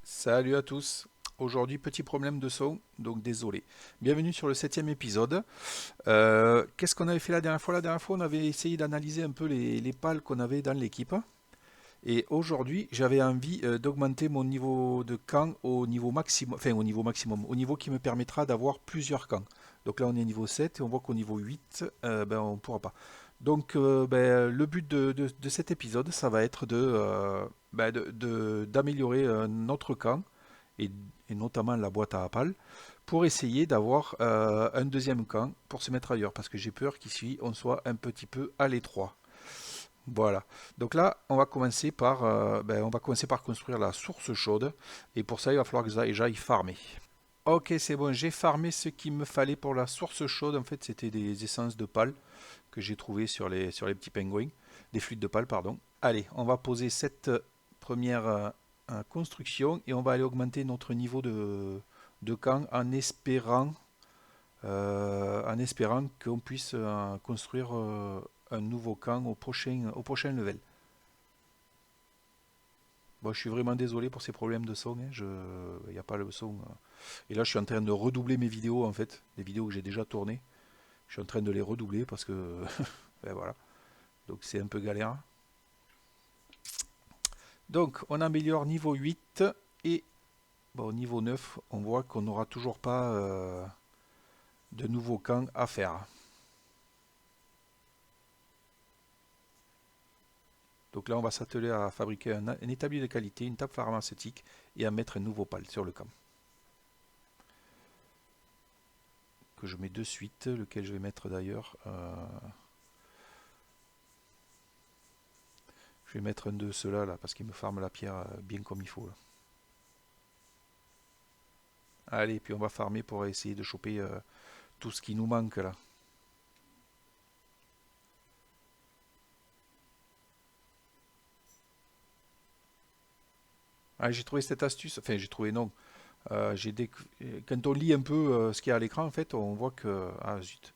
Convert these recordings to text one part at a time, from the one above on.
Salut à tous. Aujourd'hui, petit problème de son, donc désolé. Bienvenue sur le septième épisode. Qu'est-ce qu'on avait fait la dernière fois? La dernière fois, on avait essayé d'analyser un peu les pales qu'on avait dans l'équipe. Et aujourd'hui, j'avais envie d'augmenter mon niveau de camp au niveau maximum, enfin au niveau maximum, au niveau qui me permettra d'avoir plusieurs camps. Donc là, on est niveau 7 et on voit qu'au niveau 8, on ne pourra pas. Donc le but de cet épisode, ça va être d'améliorer notre camp et, et notamment la boîte à pales pour essayer d'avoir un deuxième camp pour se mettre ailleurs parce que j'ai peur qu'ici on soit un petit peu à l'étroit. Voilà. Donc là, on va commencer par construire la source chaude. Et pour ça, il va falloir que j'aille farmer. Ok, c'est bon, j'ai farmé ce qu'il me fallait pour la source chaude. En fait, c'était des essences de pales que j'ai trouvées sur les petits pingouins. Des fluides de pales, pardon. Allez, on va poser cette première construction et on va aller augmenter notre niveau de camp en espérant qu'on puisse construire un nouveau camp au prochain level. Bon, je suis vraiment désolé pour ces problèmes de son, hein. Il n'y a pas le son. Et là, je suis en train de redoubler mes vidéos, en fait. Les vidéos que j'ai déjà tournées. Je suis en train de les redoubler parce que. Voilà. Donc, c'est un peu galère. Donc, on améliore niveau 8. Et bon, au niveau 9, on voit qu'on n'aura toujours pas de nouveaux camps à faire. Donc là, on va s'atteler à fabriquer un établi de qualité, une table pharmaceutique et à mettre un nouveau pal sur le camp. Que je mets de suite, lequel je vais mettre d'ailleurs. Je vais mettre un de ceux-là là, parce qu'il me farme la pierre bien comme il faut. Là. Allez, puis on va farmer pour essayer de choper tout ce qui nous manque là. Ah, j'ai trouvé cette astuce, enfin j'ai trouvé non. Quand on lit un peu ce qu'il y a à l'écran, en fait, on voit que. Ah zut.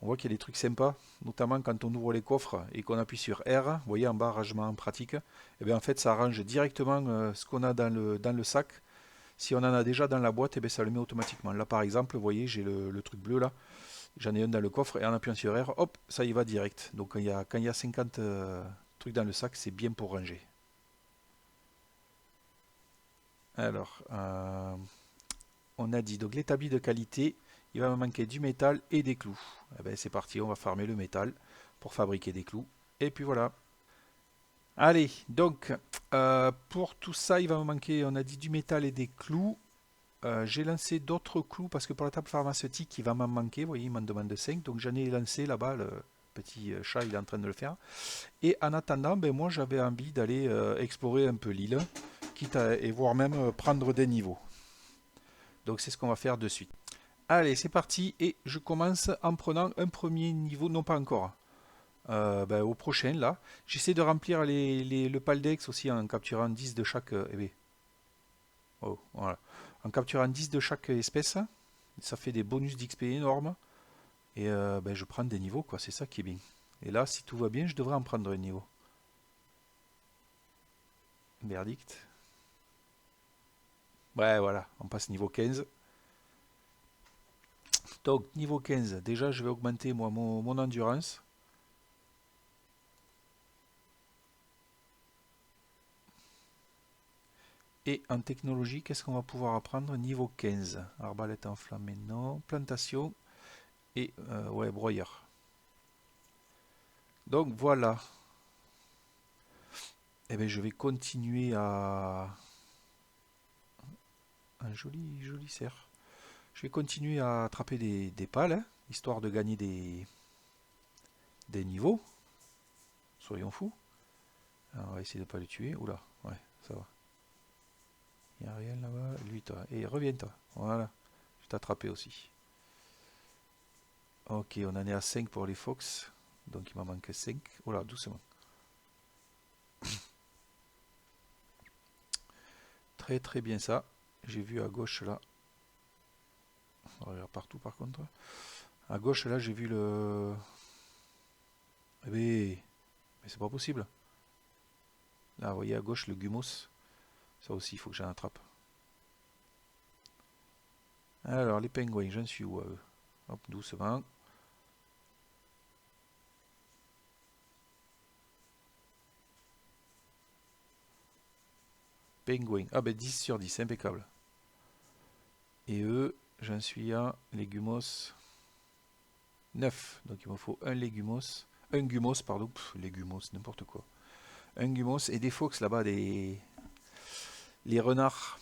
On voit qu'il y a des trucs sympas, notamment quand on ouvre les coffres et qu'on appuie sur R, vous voyez en bas, rangement pratique, et bien en fait ça range directement ce qu'on a dans le sac. Si on en a déjà dans la boîte, et bien ça le met automatiquement. Là par exemple, vous voyez, j'ai le truc bleu là, j'en ai un dans le coffre et en appuyant sur R, hop, ça y va direct. Donc quand il y a 50 trucs dans le sac, c'est bien pour ranger. Alors, on a dit donc l'établi de qualité, il va me manquer du métal et des clous. Eh ben, c'est parti, on va farmer le métal pour fabriquer des clous. Et puis voilà. Allez, donc pour tout ça, il va me manquer, on a dit du métal et des clous. J'ai lancé d'autres clous parce que pour la table pharmaceutique, il va m'en manquer. Vous voyez, il m'en demande 5. Donc j'en ai lancé là-bas, le petit chat, il est en train de le faire. Et en attendant, ben, moi j'avais envie d'aller explorer un peu l'île, et voire même prendre des niveaux. Donc c'est ce qu'on va faire de suite. Allez, c'est parti. Et je commence en prenant un premier niveau, non pas encore. Au prochain là. J'essaie de remplir le paldex aussi en capturant 10 de chaque. Oh, voilà. En capturant 10 de chaque espèce, ça fait des bonus d'XP énormes. Et je prends des niveaux, quoi. C'est ça qui est bien. Et là, si tout va bien, je devrais en prendre un niveau. Verdict. Ouais, voilà. On passe niveau 15. Donc, niveau 15, déjà, je vais augmenter moi, mon endurance. Et en technologie, qu'est-ce qu'on va pouvoir apprendre? Niveau 15. Arbalète enflammée, non. Plantation et ouais, broyeur. Donc voilà. Eh bien, je vais continuer à. Un joli, joli cerf. Je vais continuer à attraper des pales, hein, histoire de gagner des niveaux. Soyons fous. Alors, on va essayer de ne pas le tuer. Oula, ouais, ça va. Il n'y a rien là-bas. Lui, toi. Et reviens-toi. Voilà. Je t'ai attrapé aussi. Ok, on en est à 5 pour les fox. Donc il m'en manque 5. Oula, doucement. Très très bien ça. J'ai vu à gauche là. On regarde partout par contre. À gauche là, j'ai vu le. Eh bien, mais c'est pas possible. Là, vous voyez à gauche le gumos. Ça aussi, il faut que j'en attrape. Alors, les pingouins, j'en suis où eux? Hop, doucement. Pingouins. Ah ben 10 sur 10, impeccable. Et eux, j'en suis à légumos 9. Donc il me faut un légumos. Un gumos, pardon. Légumos, n'importe quoi. Un gumos et des fox là-bas, les renards.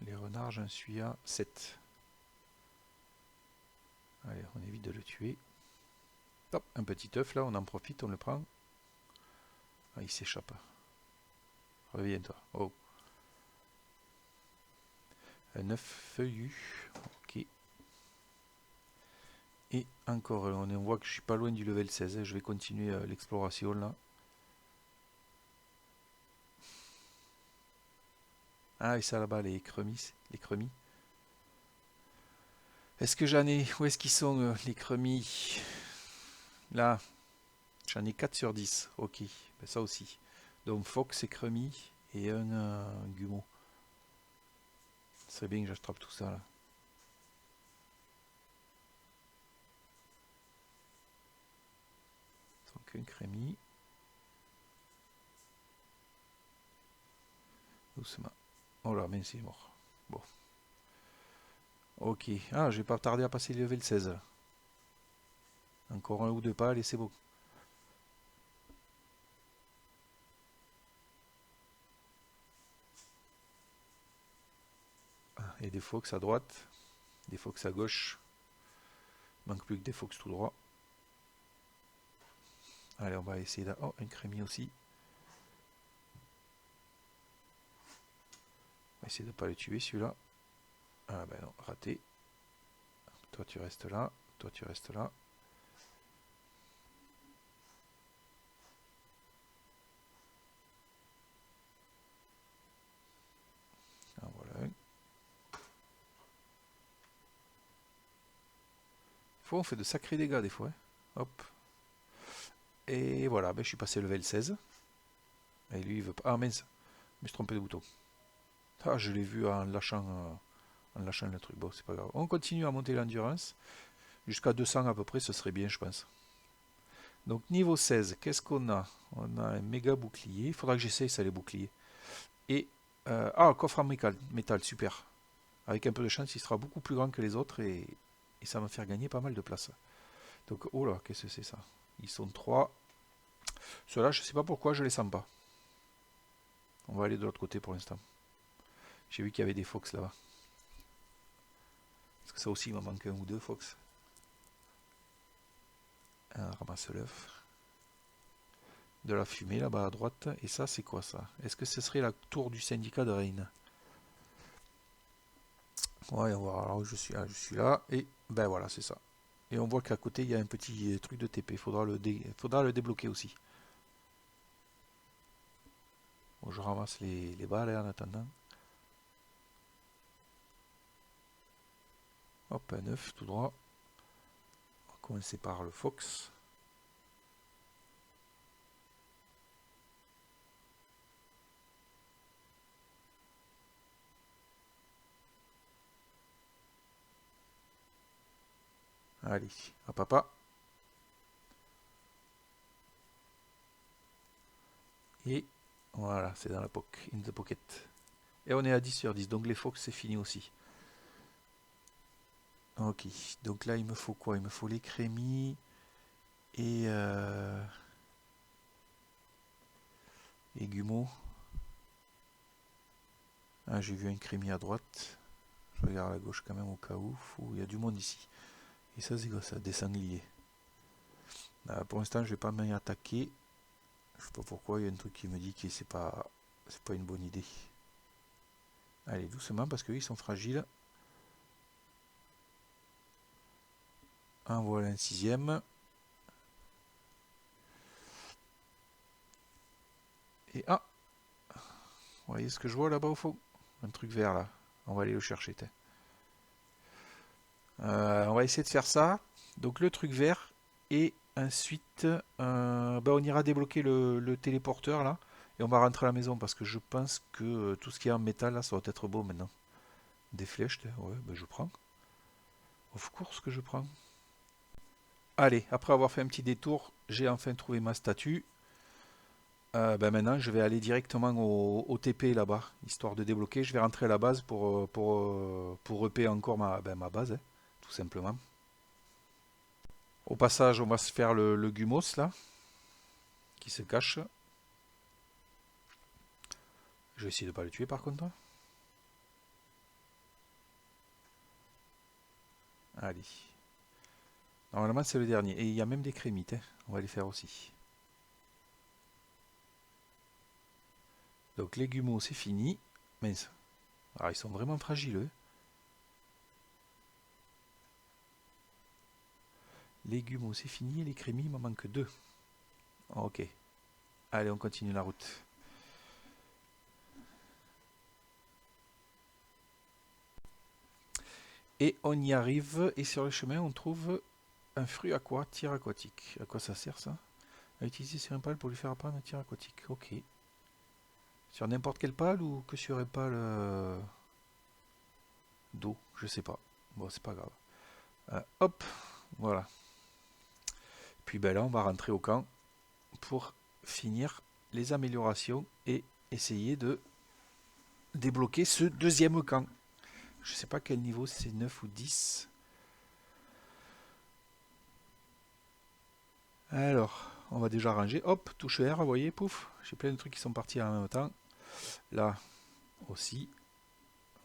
Les renards, j'en suis à 7. Allez, on évite de le tuer. Hop, un petit œuf là, on en profite, on le prend. Ah, il s'échappe. Reviens-toi. Oh. Un œuf feuillu. Ok. Et encore, on voit que je suis pas loin du level 16. Je vais continuer l'exploration là. Ah, et ça là-bas, les cremis. Les cremis. Est-ce que j'en ai? Où est-ce qu'ils sont les cremis? Là, j'en ai 4 sur 10. Ok, ben, ça aussi. Donc fox et cremis et un gumeau. Ce serait bien que j'attrape tout ça là. Donc un crémi. Doucement. Oh là, mais c'est mort. Bon. Ok. Ah, je vais pas tarder à passer le level 16 là. Encore un ou deux pas, allez, c'est bon. Ah, et des fox à droite, des fox à gauche. Il manque plus que des fox tout droit. Allez, on va essayer là. Oh, un crémi aussi. On va essayer de ne pas le tuer celui-là. Ah ben non, raté. Toi tu restes là, toi tu restes là. Ah, voilà un. On fait de sacrés dégâts des fois. Hein. Hop. Et voilà, ben, je suis passé level 16. Et lui il veut pas. Ah mince, je me suis trompé de bouton. Ah, je l'ai vu en lâchant le truc. Bon, c'est pas grave. On continue à monter l'endurance. Jusqu'à 200 à peu près, ce serait bien, je pense. Donc niveau 16, qu'est-ce qu'on a? On a un méga bouclier. Il faudra que j'essaye ça les boucliers. Et coffre en métal, super. Avec un peu de chance, il sera beaucoup plus grand que les autres et ça va me faire gagner pas mal de place. Donc, oh là, qu'est-ce que c'est ça? Ils sont 3. Ceux-là, je sais pas pourquoi je les sens pas. On va aller de l'autre côté pour l'instant. J'ai vu qu'il y avait des fox là-bas. Parce que ça aussi, il m'en manque un ou deux fox. Un ramasse l'œuf. De la fumée là-bas à droite. Et ça, c'est quoi ça? Est-ce que ce serait la tour du syndicat de Rennes? Ouais, on va voir. Alors, je suis là. Et ben voilà, c'est ça. Et on voit qu'à côté, il y a un petit truc de TP. Faudra le débloquer aussi. Bon, je ramasse les balles en attendant. Hop, un œuf tout droit. On va commencer par le fox. Allez, à papa. Et voilà, c'est dans la in the pocket. Et on est à 10 sur 10, donc les fox c'est fini aussi. Ok, donc là il me faut quoi? Il me faut les crémis et les gumeaux. Ah, j'ai vu un crémi à droite. Je regarde à gauche quand même au cas où. Il y a du monde ici. Et ça c'est quoi ça? Des sangliers. Pour l'instant je vais pas m'y attaquer. Je sais pas pourquoi, il y a un truc qui me dit que c'est pas une bonne idée. Allez, doucement parce qu'ils sont fragiles. En voilà un sixième. Et ah, vous voyez ce que je vois là-bas au fond? Un truc vert là. On va aller le chercher. On va essayer de faire ça. Donc le truc vert. Et ensuite, on ira débloquer le téléporteur là. Et on va rentrer à la maison parce que je pense que tout ce qui est en métal là, ça va être beau maintenant. Des flèches, ouais, je prends. Of course que je prends. Allez, après avoir fait un petit détour, j'ai enfin trouvé ma statue. Maintenant, je vais aller directement au TP là-bas, histoire de débloquer. Je vais rentrer à la base pour EP encore ma base, hein, tout simplement. Au passage, on va se faire le Gumos là, qui se cache. Je vais essayer de ne pas le tuer par contre. Allez. Normalement, c'est le dernier. Et il y a même des crémites, hein. On va les faire aussi. Donc les Gumos, c'est fini. Mais alors, ils sont vraiment fragiles, eux. Les Gumos, c'est fini. Et les crémis, il m'en manque deux. Ok. Allez, on continue la route. Et on y arrive. Et sur le chemin, on trouve un fruit aqua, tir aquatique. À quoi ça sert ça? À utiliser sur un pal pour lui faire apprendre un tir aquatique. Ok. Sur n'importe quel pal ou que sur un pal d'eau? Je sais pas. Bon, c'est pas grave. Hop, voilà. Puis là, on va rentrer au camp pour finir les améliorations et essayer de débloquer ce deuxième camp. Je sais pas quel niveau, c'est 9 ou 10. Alors, on va déjà ranger. Hop, touche R, vous voyez, pouf. J'ai plein de trucs qui sont partis en même temps. Là aussi.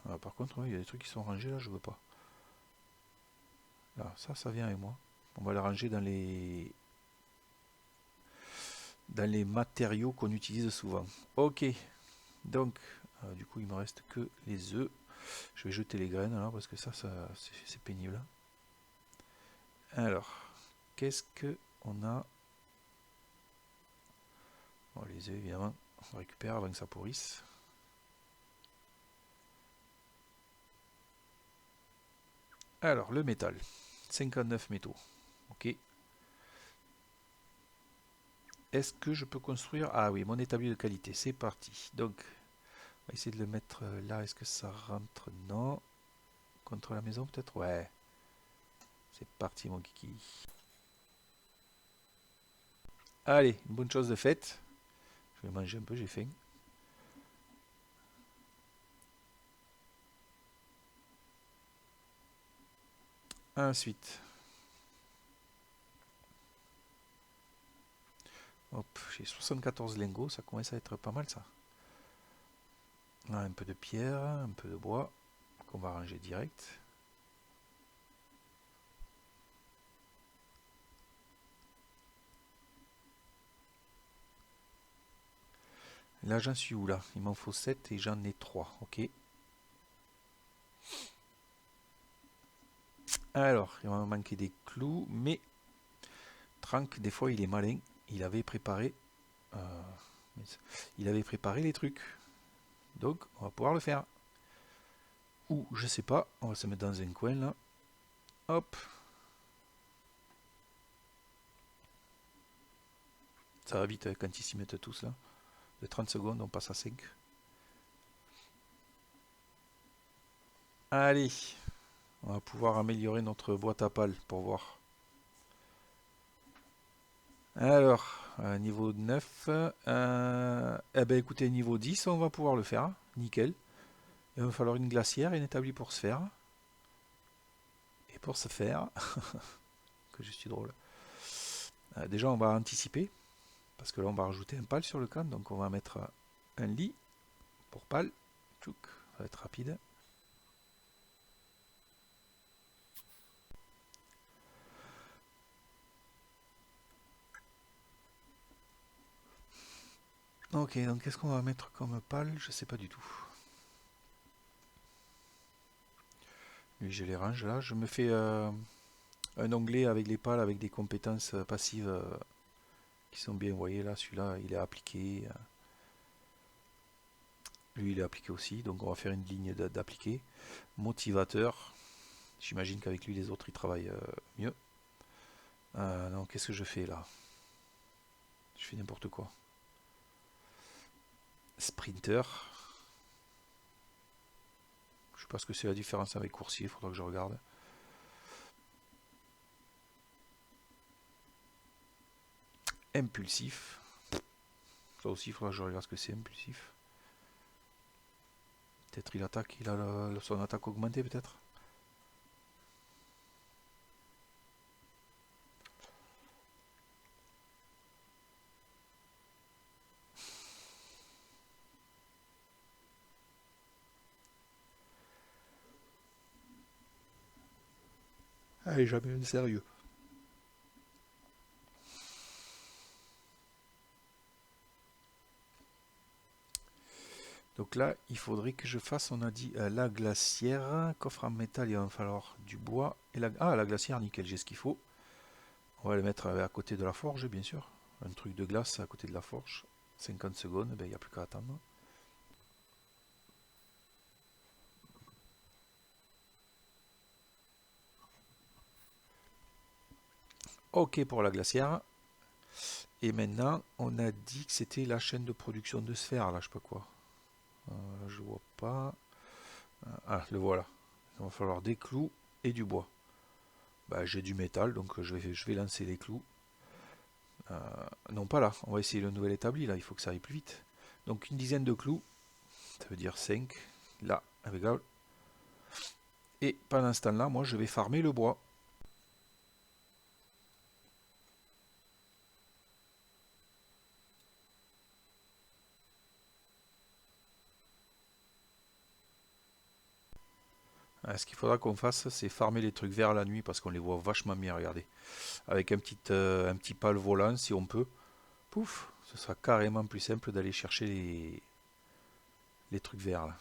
Ah, par contre, il y a des trucs qui sont rangés là, je veux pas. Là, ça vient avec moi. On va les ranger dans les matériaux qu'on utilise souvent. Ok, donc du coup il me reste que les œufs. Je vais jeter les graines alors parce que ça c'est pénible. Alors, qu'est-ce que on a? Bon, les œufs évidemment, on récupère avant que ça pourrisse. Alors, le métal, 59 métaux. Ok. Est-ce que je peux construire? Ah oui, mon établi de qualité, c'est parti. Donc, on va essayer de le mettre là. Est-ce que ça rentre? Non. Contre la maison peut-être? Ouais. C'est parti mon kiki. Allez, une bonne chose de faite. Je vais manger un peu, j'ai faim. Ensuite, hop, j'ai 74 lingots, ça commence à être pas mal ça. Là, un peu de pierre, un peu de bois, qu'on va ranger direct. Là, j'en suis où là? Il m'en faut 7 et j'en ai 3, ok. Alors, il va me manquer des clous, mais Trank, des fois, il est malin. Il avait préparé, euh, il avait préparé les trucs. Donc, on va pouvoir le faire. Ou, je sais pas, on va se mettre dans un coin là. Hop. Ça va vite quand ils s'y mettent tous là. De 30 secondes, on passe à 5. Allez, on va pouvoir améliorer notre boîte à pales pour voir. Alors, niveau 9. Eh ben écoutez, niveau 10, on va pouvoir le faire. Nickel. Il va falloir une glacière et un établi pour se faire. Et pour ce faire, que je suis drôle. Déjà, on va anticiper. Parce que là, on va rajouter un pal sur le camp. Donc, on va mettre un lit pour pal. Tchouk, ça va être rapide. Ok, donc qu'est-ce qu'on va mettre comme pal? Je sais pas du tout. Lui, je les range là. Je me fais un onglet avec les pales, avec des compétences passives qui sont bien. Vous voyez là, celui-là, il est appliqué. Lui, il est appliqué aussi. Donc on va faire une ligne d'appliqué. Motivateur. J'imagine qu'avec lui, les autres, ils travaillent mieux. Non, qu'est-ce que je fais là? Je fais n'importe quoi. Sprinter. Je sais pas ce que c'est la différence avec coursier, il faudra que je regarde. Impulsif. Ça aussi, il faudra que je regarde ce que c'est impulsif. Peut-être il attaque, il a son attaque augmentée peut-être. Allez, jamais un sérieux. Donc là, il faudrait que je fasse, on a dit, la glacière. Coffre en métal, il va me falloir du bois. Et la glacière, nickel, j'ai ce qu'il faut. On va le mettre à côté de la forge, bien sûr. Un truc de glace à côté de la forge. 50 secondes, ben, il n'y a plus qu'à attendre. Ok pour la glacière. Et maintenant, on a dit que c'était la chaîne de production de sphères, là, je sais pas quoi. Je vois pas. Ah, le voilà. Il va falloir des clous et du bois. Bah, j'ai du métal, donc je vais lancer les clous. Non, pas là. On va essayer le nouvel établi, là. Il faut que ça aille plus vite. Donc, une dizaine de clous. Ça veut dire 5. Là, impeccable. Et pendant ce temps-là, moi, je vais farmer le bois. Ce qu'il faudra qu'on fasse, c'est farmer les trucs verts la nuit parce qu'on les voit vachement bien, regardez. Avec un petit pal volant, si on peut. Pouf, ce sera carrément plus simple d'aller chercher les trucs verts là.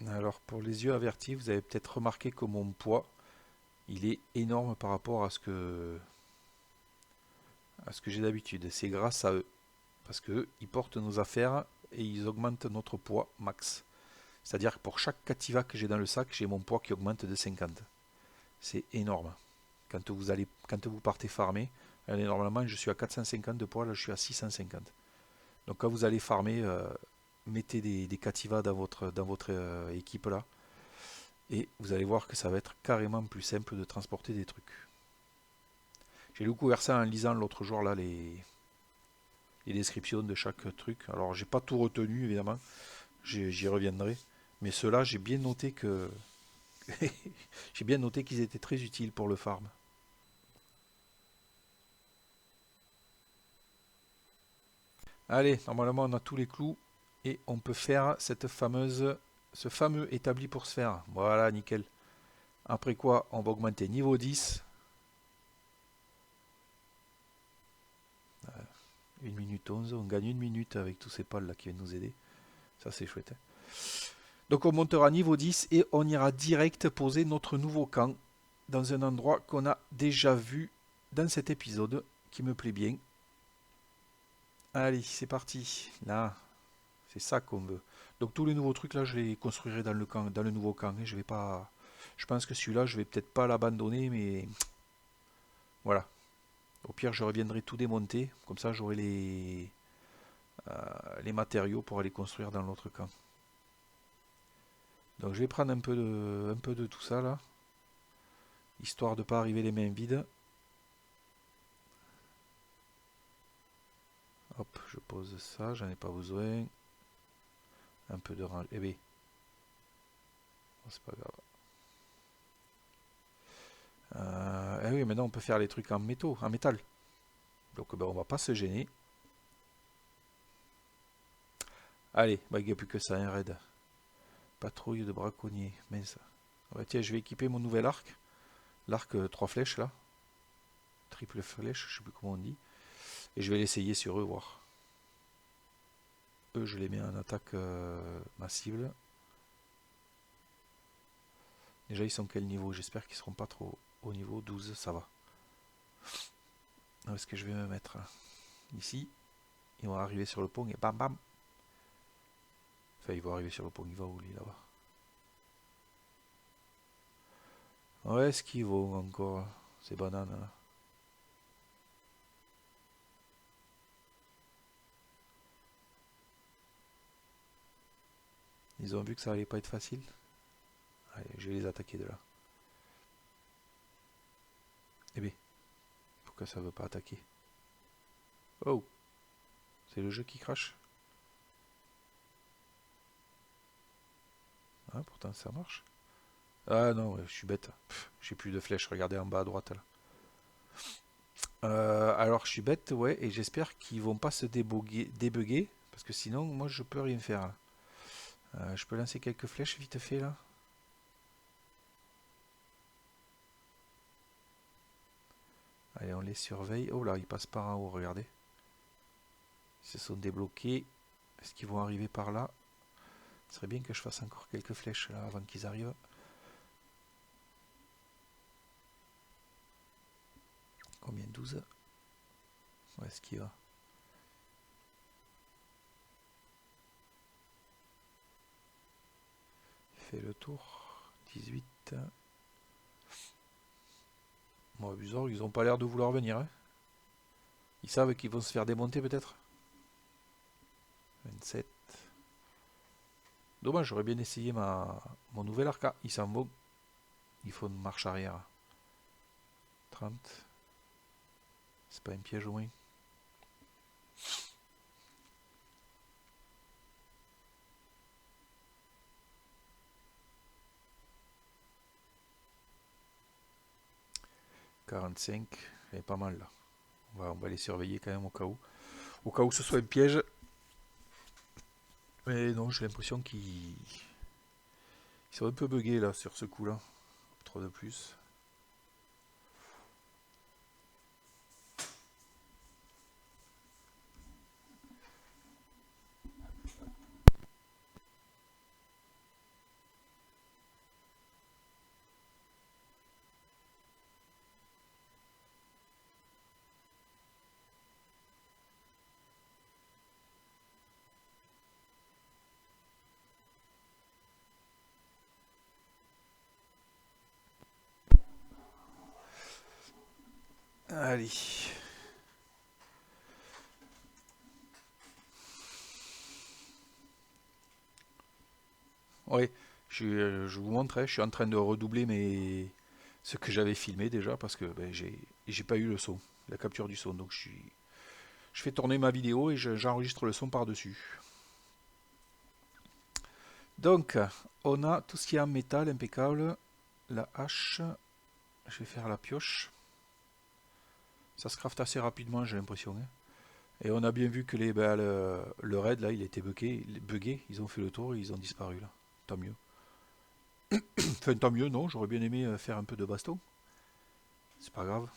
Alors pour les yeux avertis, vous avez peut-être remarqué que mon poids, il est énorme par rapport à ce que j'ai d'habitude. C'est grâce à eux. Parce qu'eux, ils portent nos affaires et ils augmentent notre poids max. C'est-à-dire que pour chaque cativa que j'ai dans le sac, j'ai mon poids qui augmente de 50. C'est énorme. Quand vous partez farmer, allez, normalement je suis à 450 de poids, là je suis à 650. Donc quand vous allez farmer, mettez des cativas dans votre équipe là, et vous allez voir que ça va être carrément plus simple de transporter des trucs. J'ai découvert ça en lisant l'autre jour là les descriptions de chaque truc. Alors j'ai pas tout retenu évidemment, j'y reviendrai. Mais ceux-là, j'ai bien noté qu'ils étaient très utiles pour le farm. Allez, normalement on a tous les clous et on peut faire ce fameux établi pour se faire. Voilà, nickel. Après quoi, on va augmenter niveau 10. 1 minute 11, on gagne 1 minute avec tous ces pales là qui viennent nous aider. Ça c'est chouette, hein. Donc on montera niveau 10 et on ira direct poser notre nouveau camp dans un endroit qu'on a déjà vu dans cet épisode qui me plaît bien. Allez, c'est parti. Là, c'est ça qu'on veut. Donc tous les nouveaux trucs là, je les construirai dans le camp, dans le nouveau camp, hein. Je vais pas. Je pense que celui-là, je vais peut-être pas l'abandonner, mais voilà. Au pire, je reviendrai tout démonter. Comme ça, j'aurai les matériaux pour aller construire dans l'autre camp. Donc je vais prendre un peu de tout ça là, histoire de ne pas arriver les mains vides. Hop, je pose ça, j'en ai pas besoin. Un peu de range. Eh bien, c'est pas grave. Eh oui, maintenant on peut faire les trucs en métaux, en métal. Donc ben, on va pas se gêner. Allez, bah, il n'y a plus que ça, un raid. Patrouille de braconniers, mince. Ah bah, tiens, je vais équiper mon nouvel arc. L'arc 3 flèches là. Triple flèche, je sais plus comment on dit. Et je vais l'essayer sur eux, voir. Eux, je les mets en attaque massive. Déjà, ils sont quel niveau? J'espère qu'ils seront pas trop au niveau 12, ça va. Où est-ce que je vais me mettre? Ici. Ils vont arriver sur le pont et bam bam. Enfin, ils vont arriver sur le pont, il va où lui là-bas? Ouais, est-ce qu'ils vont encore ces bananes là? Ils ont vu que ça allait pas être facile. Allez, je vais les attaquer de là. Eh bien, pourquoi ça veut pas attaquer? Oh, c'est le jeu qui crache. Ah, pourtant ça marche. Ah non, ouais, je suis bête. J'ai plus de flèches, regardez en bas à droite là. Alors je suis bête, ouais, et j'espère qu'ils vont pas se débugger, parce que sinon moi je peux rien faire là. Je peux lancer quelques flèches vite fait là. Allez, on les surveille. Oh là, ils passent par en haut, regardez. Ils se sont débloqués. Est-ce qu'ils vont arriver par là? Ce serait bien que je fasse encore quelques flèches là avant qu'ils arrivent. Combien? 12? Où est-ce qu'il va? Il fait le tour. 18. Bon, bizarre, ils ont pas l'air de vouloir venir. Hein. Ils savent qu'ils vont se faire démonter peut-être. 27. Dommage, j'aurais bien essayé mon nouvel arca. Ils s'en vont. Il faut une marche arrière. 30. C'est pas un piège au moins. « 45. C'est pas mal là. On va les surveiller quand même au cas où. Au cas où ce soit un piège. Mais non, j'ai l'impression qu'ils sont un peu buggés là sur ce coup là. Trop de plus. Allez. Ouais, je vous montrais, je suis en train de redoubler ce que j'avais filmé déjà parce que ben, j'ai pas eu le son, la capture du son. Donc je fais tourner ma vidéo et j'enregistre le son par-dessus. Donc, on a tout ce qui est en métal impeccable. La hache, je vais faire la pioche. Ça se craft assez rapidement, j'ai l'impression. Hein. Et on a bien vu que le raid, là, il était bugué. Ils ont fait le tour et ils ont disparu, là. Tant mieux. Enfin, tant mieux, non. J'aurais bien aimé faire un peu de baston. C'est pas grave.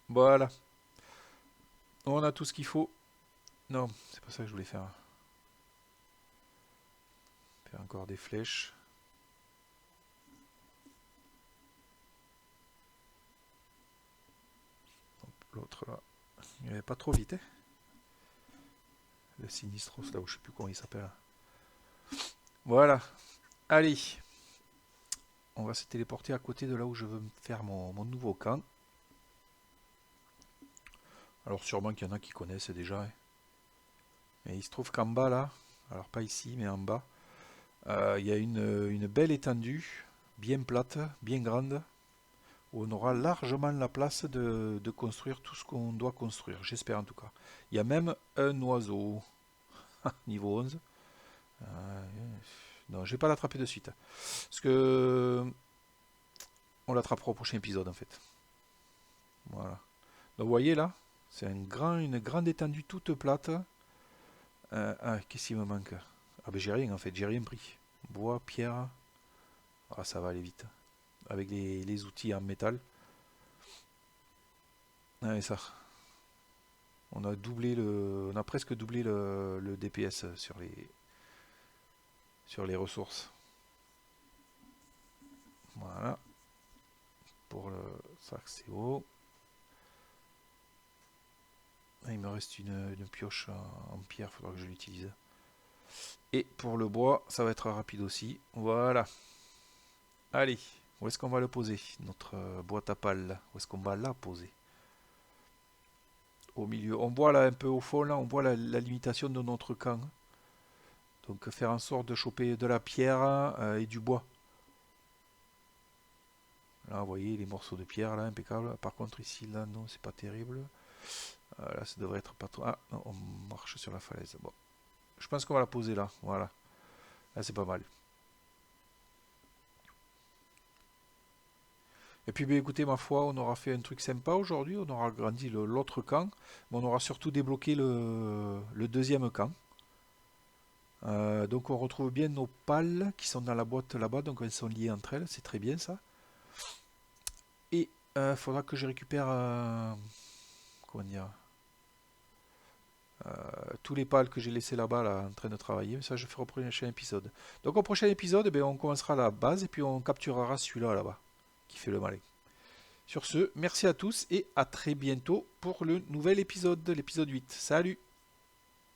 Voilà. On a tout ce qu'il faut. Non, c'est pas ça que je voulais faire. Faire encore des flèches. L'autre, là. Il n'y avait pas trop vite, hein. Le Sinistros, là où je sais plus comment il s'appelle. Voilà. Allez. On va se téléporter à côté de là où je veux faire mon nouveau camp. Alors sûrement qu'il y en a qui connaissent déjà. Hein. Mais il se trouve qu'en bas là, alors pas ici mais en bas, il y a une belle étendue, bien plate, bien grande, où on aura largement la place de construire tout ce qu'on doit construire, j'espère en tout cas. Il y a même un oiseau, niveau 11. Non, je vais pas l'attraper de suite. Parce que on l'attrapera au prochain épisode en fait. Voilà. Donc vous voyez là, c'est une grande étendue toute plate. Qu'est-ce qu'il me manque? Ah ben j'ai rien en fait, j'ai rien pris. Bois, pierre. Ah ça va aller vite. Avec les outils en métal. Ah et ça. On a on a presque doublé le DPS sur les ressources. Voilà. Pour ça, c'est haut. Il me reste une pioche en pierre, il faudra que je l'utilise. Et pour le bois, ça va être rapide aussi. Voilà. Allez, où est-ce qu'on va le poser? Notre boîte à pales, où est-ce qu'on va la poser? Au milieu. On voit là un peu au fond, là, on voit la limitation de notre camp. Donc faire en sorte de choper de la pierre et du bois. Là, vous voyez les morceaux de pierre, là, impeccable. Par contre, ici, là, non, c'est pas terrible. Là, ça devrait être pas trop... Ah, non, on marche sur la falaise. Bon. Je pense qu'on va la poser là, voilà. Là, c'est pas mal. Et puis, ben, écoutez, ma foi, on aura fait un truc sympa aujourd'hui. On aura agrandi l'autre camp. Mais on aura surtout débloqué le deuxième camp. Donc, on retrouve bien nos pales qui sont dans la boîte là-bas. Donc, elles sont liées entre elles. C'est très bien ça. Et il faudra que je récupère... comment dire, tous les pales que j'ai laissés là-bas là, en train de travailler. Mais ça, je ferai au prochain épisode. Donc, au prochain épisode, ben, on commencera la base et puis on capturera celui-là là-bas qui fait le malin. Sur ce, merci à tous et à très bientôt pour le nouvel épisode, l'épisode 8. Salut!